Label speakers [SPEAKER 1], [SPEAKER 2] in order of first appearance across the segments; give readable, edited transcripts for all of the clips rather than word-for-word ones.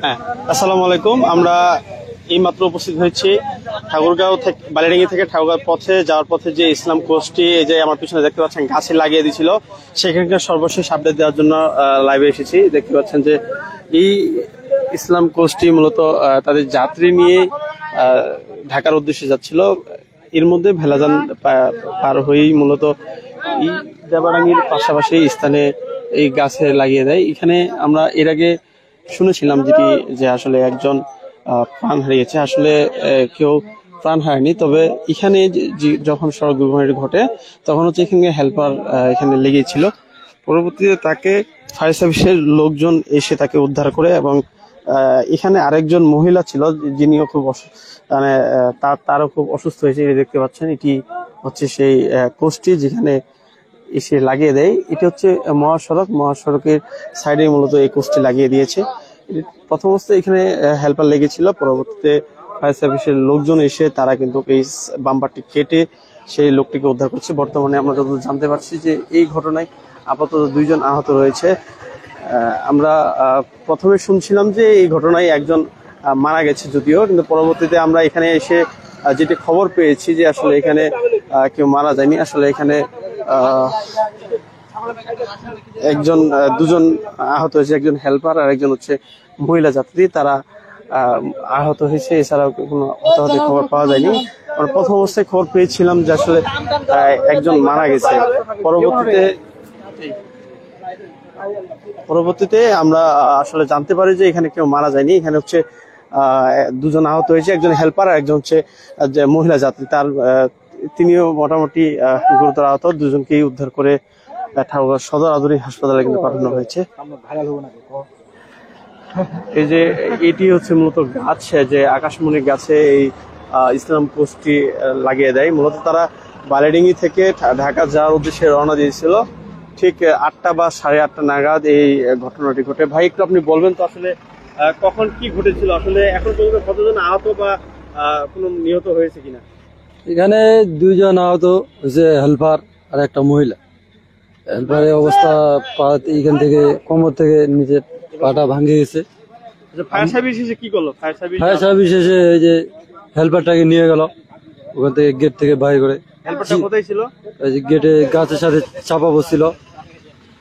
[SPEAKER 1] হ্যাঁ, আসসালামু আলাইকুম। আমরা এইমাত্র উপস্থিত হয়েছি ঠাকুরগাঁও থেকে, বালিডাঙ্গি থেকে ঠাকুরগাঁও পথে যাওয়ার পথে যে ইসলাম কোচটি এই যে আমার পিছনে দেখতে পাচ্ছেন গাছে লাগিয়ে দিয়েছিল, সেখানকার সর্বশেষ আপডেট দেওয়ার জন্য লাইভে এসেছি। দেখতে পাচ্ছেন যে এই ইসলাম কোচটি মূলত তাদের যাত্রী নিয়ে ঢাকার উদ্দেশ্যে যাচ্ছিল। এর মধ্যে ভেলাজান পার হয়েই মূলত এই দেবারাঙ্গির পাশাপাশি স্থানে এই গাছে লাগিয়ে দেয়। এখানে আমরা এর আগে শুনেছিলাম যেটি যে আসলে একজন প্রাণ হারিয়েছে, আসলে কেউ প্রাণ হারায়নি। তবে এখানে যখন সড়ক দুর্ঘটনাটি ঘটে তখন হচ্ছে এখানে হেল্পার এখানে লেগেছিল। পরবর্তীতে তাকে ফায়ার সার্ভিসের লোকজন এসে তাকে উদ্ধার করে এবং এখানে আরেকজন মহিলা ছিল যিনিও খুব মানে তারও খুব অসুস্থ হয়েছে। দেখতে পাচ্ছেন এটি হচ্ছে সেই কোচটি যেখানে এসে লাগিয়ে দেয়। এটি হচ্ছে মহাসড়কের সাইডে মূলত এই কোচটি লাগিয়ে দিয়েছে। প্রথম অবস্থায় এখানে হেল্পার লেগেছিল, পরবর্তীতে ফায়ার সার্ভিসের লোকজন এসে তারা কিন্তু এই বাম্পারটি কেটে সেই লোকটিকে উদ্ধার করছে। বর্তমানে আমরা যতদূর জানতে পারছি যে এই ঘটনায় আপাতত 2 জন আহত রয়েছে। আমরা প্রথমে শুনছিলাম যে এই ঘটনায় একজন মারা গেছে যদিও, কিন্তু পরবর্তীতে আমরা এখানে এসে যেটি খবর পেয়েছি যে আসলে এখানে কেউ মারা যায়নি। আসলে এখানে দুজন আহত হয়েছে, একজন হেল্পার আর একজন হচ্ছে মহিলা যাত্রী, তারা আহত হয়েছে। এছাড়াও কোনো হতাহতের খবর পাওয়া যায়নি। আমরা প্রথম অবস্থায় খবর পেয়েছিলাম যে আসলে একজন মারা গেছে। পরবর্তীতে আমরা আসলে জানতে পারি যে এখানে কেউ মারা যায়নি। এখানে হচ্ছে 2 জন আহত হয়েছে, একজন হেল্পার আর একজন হচ্ছে যে মহিলা যাত্রী, তিনিও মোটামুটি গুরুতর আহত। 2 জনকেই উদ্ধার করে ঠাকুরগাঁও সদর আধুনিক হাসপাতালে কিন্তু পাঠানো হয়েছে। এই যে এটি হচ্ছে মূলত গাছ, যে আকাশমণি গাছে এই ইসলাম কোচটি লাগিয়ে দেয়। মূলত তারা বালিডাঙ্গি থেকে ঢাকা যাওয়ার উদ্দেশ্যে রওনা দিয়েছিল। ঠিক 8টা বা 8:30 নাগাদ এই ঘটনাটি ঘটে। ভাই, একটু আপনি বলবেন তো আসলে কখন কি ঘটেছিল, আসলে এখন পর্যন্ত কতজন আহত বা কোনো নিহত হয়েছে কিনা?
[SPEAKER 2] এখানে 2 জন আহত হয়েছে, হেল্পার আর একটা মহিলা। হেল্পারের অবস্থা এখান থেকে কোমর থেকে নিচের পাটা ভাঙে গেছে।
[SPEAKER 1] ফায়ার সার্ভিস এসে কি করলো?
[SPEAKER 2] ফায়ার সার্ভিস এসে এই যে হেল্পারটাকে নিয়ে গেল ওখান থেকে, গেট থেকে বাইরে করে।
[SPEAKER 1] হেল্পারটা কোথায় ছিল?
[SPEAKER 2] গেটে গাছের সাথে চাপা বসছিল,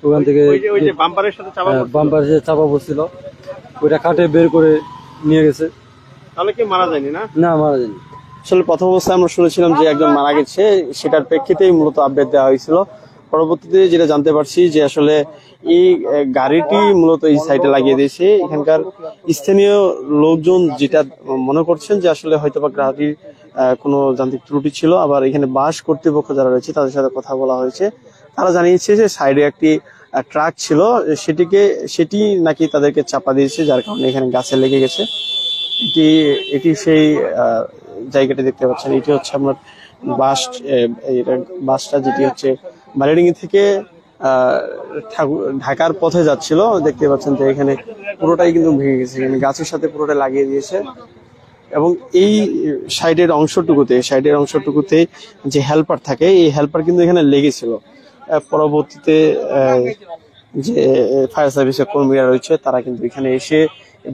[SPEAKER 2] ওখান থেকে
[SPEAKER 1] বাম্পারের সাথে
[SPEAKER 2] চাপা বসছিল, ওইটা কাটে বের করে নিয়ে গেছে।
[SPEAKER 1] তাহলে কি মারা যায়নি?
[SPEAKER 2] না, মারা যায়নি।
[SPEAKER 1] আসলে প্রথম অবস্থায় আমরা শুনেছিলাম যে একজন মারা গেছে, সেটার প্রেক্ষিতেই মূলত আপডেট দেওয়া হয়েছিল। পরবর্তীতে যেটা জানতে পারছি যে আসলে এই গাড়িটি মূলত এই সাইডে লাগিয়ে দিয়েছে। এখানকার স্থানীয় লোকজন যেটা মনে করছেন যে আসলে হয়তোবা গাড়ির কোনো যান্ত্রিক ত্রুটি ছিল। আবার এখানে বাস কর্তৃপক্ষ যারা রয়েছে তাদের সাথে কথা বলা হয়েছে, তারা জানিয়েছে যে সাইডে একটি ট্রাক ছিল, সেটি নাকি তাদেরকে চাপা দিয়েছে, যার কারণে এখানে গাছে লেগে গেছে। এটি সেই জায়গাটি দেখতে পাচ্ছেন। এটি হচ্ছে আপনার বাসটা যেটি হচ্ছে বালিডাঙ্গি থেকে ঢাকার পথে যাচ্ছিল। দেখতে পাচ্ছেন যে এখানে পুরোটাই কিন্তু ভেঙে গেছে, এখানে গাছের সাথে পুরোটা লাগিয়ে দিয়েছে। এবং এই সাইডের অংশটুকুতে যে হেল্পার থাকে, এই হেল্পার কিন্তু এখানে লেগেছিল। পরবর্তীতে যে ফায়ার সার্ভিসের কর্মীরা রয়েছে তারা কিন্তু এখানে এসে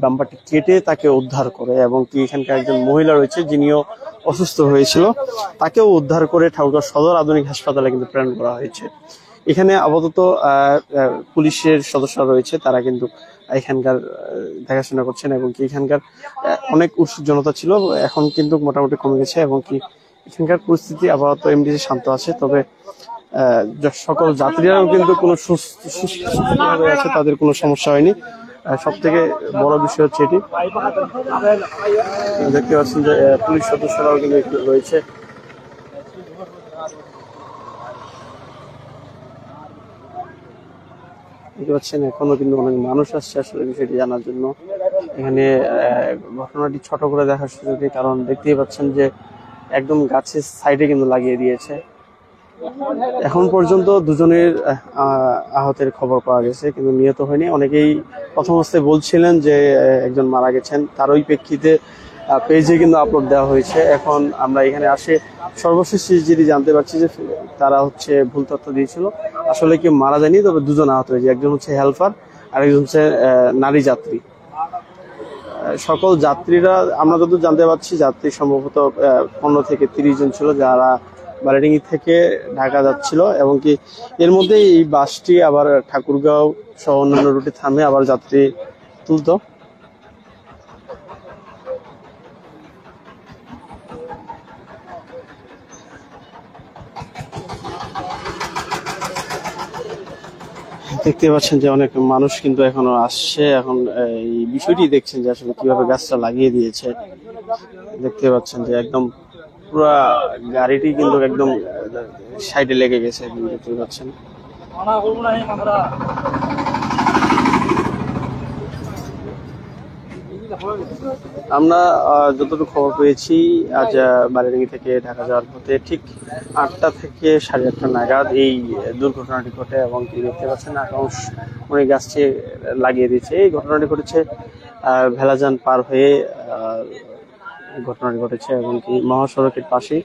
[SPEAKER 1] বাম্পারটি কেটে তাকে উদ্ধার করে, এবং কি এখানকার একজন মহিলা রয়েছে যিনিও অসুস্থ হয়েছিল, তাকেও উদ্ধার করে ঠাকুরগাঁও সদর আধুনিক হাসপাতালে কিন্তু প্রেরণ করা হয়েছে। এখানে আপাতত পুলিশের সদস্যরা রয়েছে, তারা কিন্তু এখানকার দেখাশোনা করছেন, এবং কি এখানকার অনেক উৎসুক জনতা ছিল, এখন কিন্তু মোটামুটি কমে গেছে, এবং কি এখানকার পরিস্থিতি আপাতত এমনিতে শান্ত আছে। তবে সকল যাত্রীরাও কিন্তু কোনো সুস্থ আছে, তাদের কোনো সমস্যা হয়নি। সব থেকে বড় বিষয় হচ্ছে এটি, দেখতে পাচ্ছেন যে পুলিশ সদস্যরাও কিন্তু রয়েছে। দেখতে পাচ্ছেন এখনো কিন্তু অনেক মানুষ আসছে আসলে বিষয়টি জানার জন্য। এখানে ঘটনাটি ছোট করে দেখার সুযোগে, কারণ দেখতেই পাচ্ছেন যে একদম গাছের সাইডে কিন্তু লাগিয়ে দিয়েছে। এখন পর্যন্ত 2 জনের আহতের খবর পাওয়া গেছে, কিন্তু নিহত হয়নি। অনেকেই প্রথম অবস্থায় বলছিলেন যে একজন মারা গেছেন, তার ওই প্রেক্ষিতে পেজে কিন্তু আপলোড দেওয়া হয়েছে। এখন আমরা এখানে আসে সর্বশেষ যেটি জানতে পারছি যে তারা হচ্ছে ভুল তথ্য দিয়েছিল, আসলে কেউ মারা যায়নি, তবে 2 জন আহত হয়েছে। একজন হচ্ছে হেল্পার আর একজন হচ্ছে নারী যাত্রী। সকল যাত্রীরা, আমরা যতদূর জানতে পারছি যাত্রী সম্ভবত 15 থেকে 30 জন ছিল, যারা বালিডাঙ্গি থেকে ঢাকা যাচ্ছিল, এবং কি এর মধ্যে এই বাসটি আবার ঠাকুরগাঁও সহ অন্যান্য রুটে থামে আবার যাত্রী তুলতো। দেখতে পাচ্ছেন যে অনেক মানুষ কিন্তু এখনো আসছে, এখন এই বিষয়টি দেখছেন যে আসলে কিভাবে গাছটা লাগিয়ে দিয়েছে। দেখতে পাচ্ছেন যে একদম পুরা গাড়িটি কিন্তু একদম সাইডে লেগে গেছে, দেখতে পাচ্ছেন। আমরা যতটুকু খবর পেয়েছি, আজ বালিডাঙ্গি থেকে ঢাকা যাওয়ার পথে ঠিক 8টা থেকে 8:30 নাগাদ এই দুর্ঘটনাটি ঘটে, এবং কি দেখতে পাচ্ছেন আকাশ অনেক গাছটি লাগিয়ে দিয়েছে। এই ঘটনাটি ঘটেছে ভেলাজান পার হয়ে ঘটনাটি ঘটেছে, এবং কি মহাসড়কের পাশেই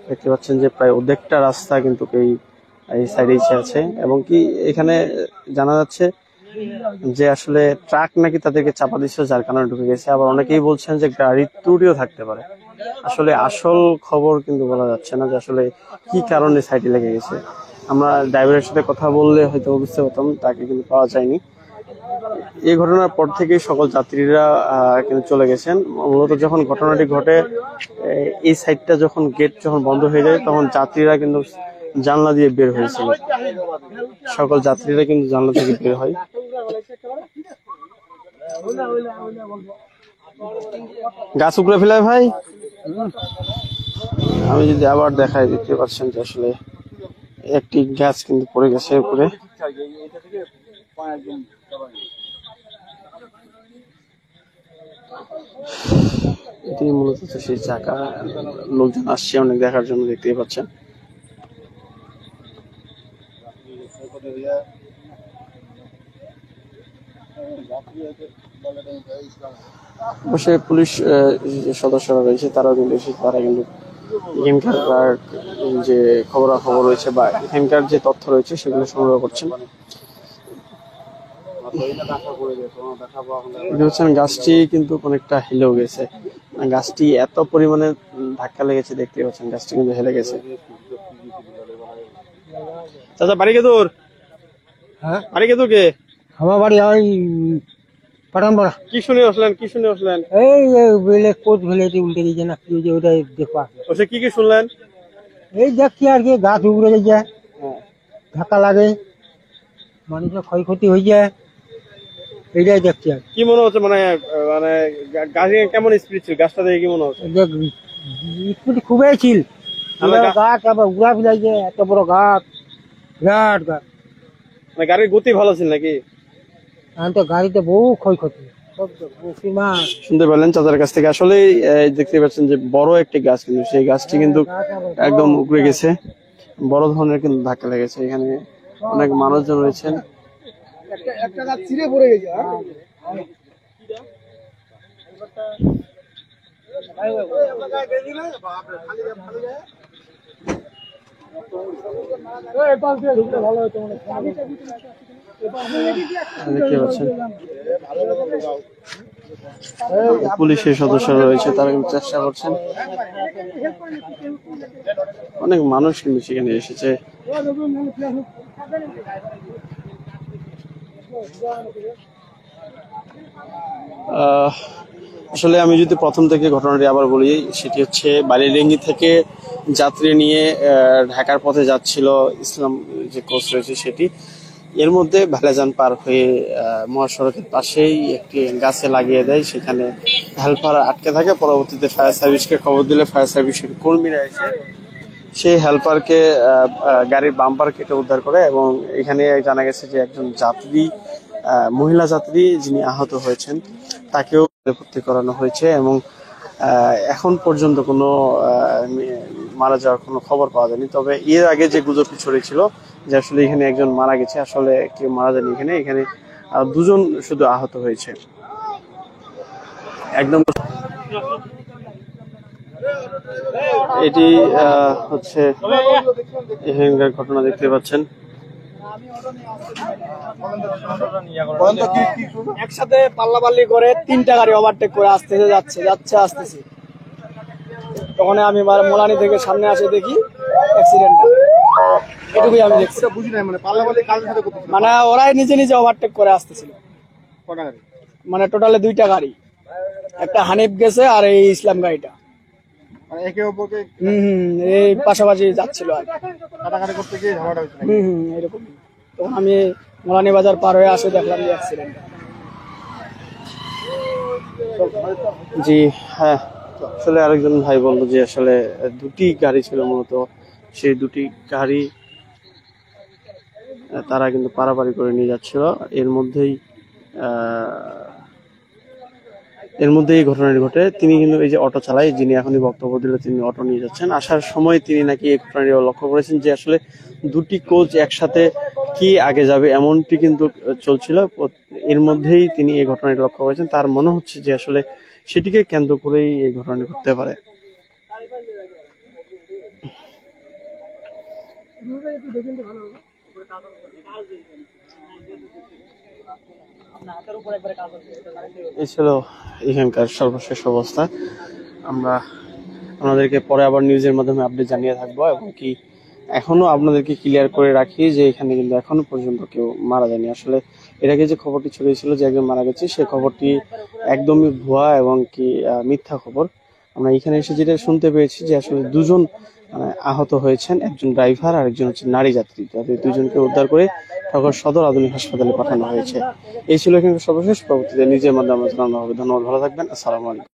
[SPEAKER 1] দেখতে পাচ্ছেন যে প্রায় অর্ধেকটা রাস্তা কিন্তু এই সাইডে আছে, এবং কি এখানে জানা যাচ্ছে যে আসলে ট্রাক নাকি তাদেরকে চাপা দিচ্ছে, যার কারণে ঢুকে গেছে। আবার অনেকেই বলছেন যে গাড়ির ত্রুটিও থাকতে পারে। আসলে আসল খবর কিন্তু বলা যাচ্ছে না যে আসলে কি কারণে সাইডে লেগে গেছে। আমরা ড্রাইভারের সাথে কথা বললে হয়তো বুঝতে পারতাম, তাকে কিন্তু পাওয়া যায়নি। এই ঘটনার পর থেকেই সকল যাত্রীরা কিন্তু চলে গেছেন। মূলত যখন ঘটনাটি ঘটে, এই সাইডটা যখন গেট যখন বন্ধ হয়ে যায়, তখন যাত্রীরা কিন্তু জানলা দিয়ে বের হয়েছিল। সকল যাত্রীরা কিন্তু জানলা থেকে বের হয়। গাছ উপরে ফেলায় ভাই, আমি যদি আবার দেখাই, দেখতে পাচ্ছেন যে আসলে একটি গাছ কিন্তু পড়ে গেছে উপরে। এটি মূলত সেই চাকা, লোকজন আসছে অনেক দেখার জন্য, দেখতেই পাচ্ছেন। অবশ্যই পুলিশ সদস্যরা রয়েছে, তারাও কিন্তু তারা কিন্তু এখানকার যে খবরাখবর রয়েছে বা এখানকার যে তথ্য রয়েছে সেগুলো সংগ্রহ করছেন। গাছটি কিন্তু অনেকটা হেলেও গেছে, গাছটি এত পরিমাণে ধাক্কা লেগেছে, দেখতে পাচ্ছেন গাছটি কিন্তু হেলে গেছে। চাচা বাড়ি কে তোর? হ্যাঁ বাড়ি কে তোর? কে আমার বাড়ি ওই পাঠানপাড়া। কি শুনে আসলেন? কি শুনে আসলেন? এই বেলে কোচ ভেলেটি উল্টে গেছে না, কি ওটা দেখবা। ওসে কি কি শুনলেন? এই দেখছি আর কি, গাছ উপড়ে যায়, ধাক্কা লাগে, মানুষের ক্ষয়ক্ষতি হয়ে যায়, এইটাই দেখছি। আর কি মনে হচ্ছে, মানে মানে গাছে কেমন স্পিড ছিল? গাছটা দেখে কি মনে হচ্ছে? স্পিড খুবই ছিল, গাছ আবার উড়া ফেলাইছে, এত বড় গাছ, বিরাট গাছ। মানে গাড়ির গতি ভালো ছিল নাকি? গাড়িতে বহু ক্ষয়ক্ষতি। শুনতে পেলেন চাচার কাছ থেকে। আসলে দেখতে পাচ্ছেন যে বড় একটি গাছ, কিন্তু সেই গাছটি কিন্তু একদম উপড়ে গেছে, বড় ধরনের কিন্তু ধাক্কা লেগেছে। এখানে অনেক মানুষজন রয়েছেন। একটা গাছ ছিঁড়ে পড়ে গেছে। দেখতে পাচ্ছেন পুলিশের সদস্যরা রয়েছে, তারা কিন্তু চেষ্টা করছেন। অনেক মানুষ কিন্তু সেখানে এসেছে। আসলে আমি যদি প্রথম থেকে ঘটনাটি আবার বলি, সেটি হচ্ছে বালিডাঙ্গি থেকে যাত্রী নিয়ে ঢাকার পথে যাচ্ছিল ইসলাম যে কোচ রয়েছে সেটি। এর মধ্যে ভেলাজান পার হয়ে মহাসড়কের পাশেই একটি গাছে লাগিয়ে দেয়, সেখানে হেল্পার আটকে থাকে। পরবর্তীতে ফায়ার সার্ভিসকে খবর দিলে ফায়ার সার্ভিসের কর্মীরা এসে সেই হেল্পারকে গাড়ির বাম্পার কেটে উদ্ধার করে, এবং এখানে জানা গেছে যে একজন যাত্রী, মহিলা যাত্রী যিনি আহত হয়েছেন, তাকেও ভর্তি করানো হয়েছে, এবং এখন পর্যন্ত কোনো মারা যাওয়ার কোনো খবর পাওয়া যায়নি। তবে এর আগে যে গুজবটি ছড়িয়েছিল যে আসলে এখানে একজন মারা গেছে, আসলে কেউ মারা যায়নি। এখানে দুজন শুধু আহত হয়েছে। একদম এটি হচ্ছে এখানকার ঘটনা, দেখতে পাচ্ছেন।
[SPEAKER 3] একসাথে পাল্লাপাল্লি করে 3টা গাড়ি ওভারটেক করে আসতেছে। তখন আমি মোলানি থেকে সামনে আসে দেখি অ্যাক্সিডেন্টটা, এটুকুই আমি দেখছি।
[SPEAKER 4] বুঝি নাই মানে পাল্লাপাল্লি কার সাথে করতেছিল?
[SPEAKER 3] মানে ওরাই নিজে নিজে ওভারটেক করে আসতেছিল।
[SPEAKER 4] কটা গাড়ি?
[SPEAKER 3] মানে টোটালে 2টা গাড়ি, একটা হানিফ গেছে আর এই ইসলাম গাড়িটা
[SPEAKER 4] মানে একে অপরকে
[SPEAKER 3] এই পাশাপাশি যাচ্ছিল আর কি।
[SPEAKER 4] কাটাকাটি করতে গিয়ে ঝামেলাটা হয়েছিল।
[SPEAKER 3] এরকম। তখন আমি মোলানি বাজার পার হয়ে আসে দেখলাম যে অ্যাক্সিডেন্ট।
[SPEAKER 1] জি হ্যাঁ, আসলে আরেকজন ভাই বললো যে আসলে দুটি গাড়ি ছিল, মূলত সেই দুটি গাড়ি তারা কিন্তু পারাপারি করে নিয়ে যাচ্ছিল। এর মধ্যেই এই ঘটনাটি ঘটে। তিনি কিন্তু এই যে অটো চালায়, যিনি এখনই বক্তব্য দিল, তিনি অটো নিয়ে যাচ্ছেন। আসার সময় তিনি নাকি এই ঘটনাটি লক্ষ্য করেছেন যে আসলে দুটি কোচ একসাথে কি আগে যাবে এমনটি কিন্তু চলছিল। এর মধ্যেই তিনি এই ঘটনাটি লক্ষ্য করেছেন। তার মনে হচ্ছে যে আসলে সেটিকে কেন্দ্র করেই এই ঘটনাটি ঘটতে পারে। এই ছিল এখানকার সর্বশেষ অবস্থা। আমরা আপনাদেরকে পরে আবার নিউজের মাধ্যমে আপডেট জানিয়ে থাকবো, এবং কি এখনো আপনাদেরকে ক্লিয়ার করে রাখি যে এখানে কিন্তু এখনো পর্যন্ত কেউ মারা যায়নি। আসলে এর আগে যে খবরটি ছড়িয়েছিল যে একজন মারা গেছে, সেই খবরটি একদমই ভুয়া এবং কি মিথ্যা খবর। আমরা এখানে এসে যেটা শুনতে পেয়েছি যে আসলে দুজন আহত হয়েছেন, একজন ড্রাইভার আর একজন হচ্ছে নারী যাত্রী। তাদের দুজনকে উদ্ধার করে ঠাকুর সদর আধুনিক হাসপাতালে পাঠানো হয়েছে। এই ছিল এখানকার সর্বশেষ। পরবর্তীতে নিজের মাধ্যমে জানানো হবে। ধন্যবাদ, ভালো থাকবেন। আসসালামু আলাইকুম।